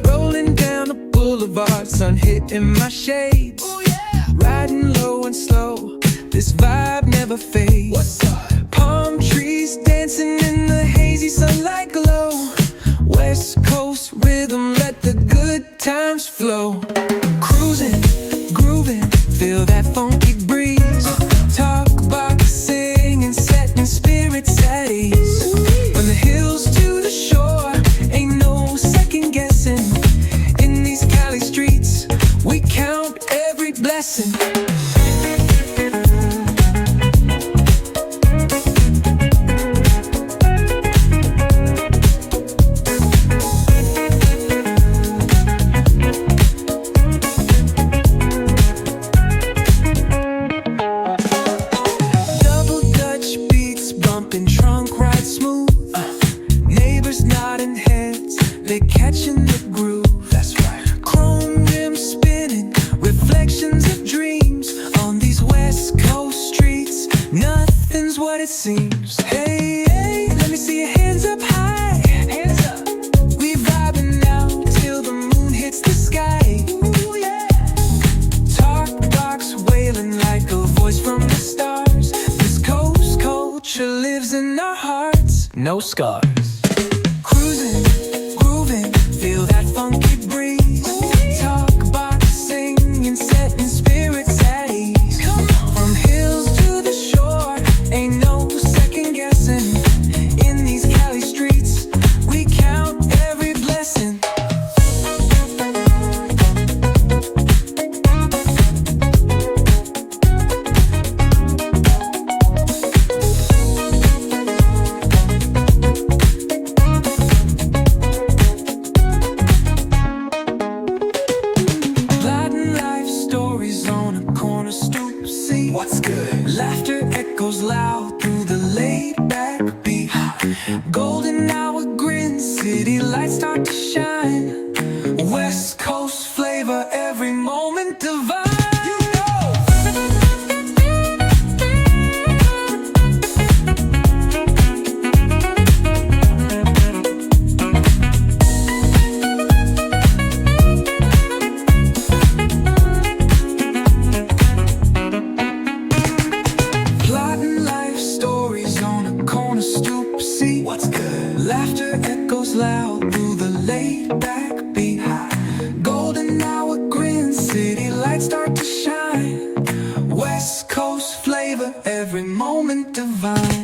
Rolling down the boulevard, sun hitting my shades. Riding low and slow, this vibe never fades. What's up? Palm trees dancing in the hazy sunlight glow. West Coast rhythm, let the good times flow. Cruising, grooving, feel that funky breeze. Talk about singing, setting spirits at ease. From the hills to the shore, ain't no second guessing. In these Cali streets, we count every blessing. Trunk ride smooth, neighbors nodding heads, they catching the groove. That's right. Chrome rims spinning, reflections of dreams on these West Coast streets. Nothing's what it seems. Hey, hey, let me see your hands up high. Hands up. We vibing now till the moon hits the sky. Ooh, yeah. Talk box wailing like a voice from the stars. This coast culture lives in our hearts, No scars. cruising, grooving, feel that funky breeze. Talk about singing, setting spirits at ease. From hills to the shore, ain't no second guessing. In these Cali streets, we count every blessing. On a corner stoop, see What's good? laughter echoes loud through the laid-back beat. Golden hour grin, city lights start to shine. West Coast flavor, every moment divine. What's good? Laughter echoes loud through the laid-back beat. Golden hour grin, city lights start to shine. West Coast flavor, every moment divine.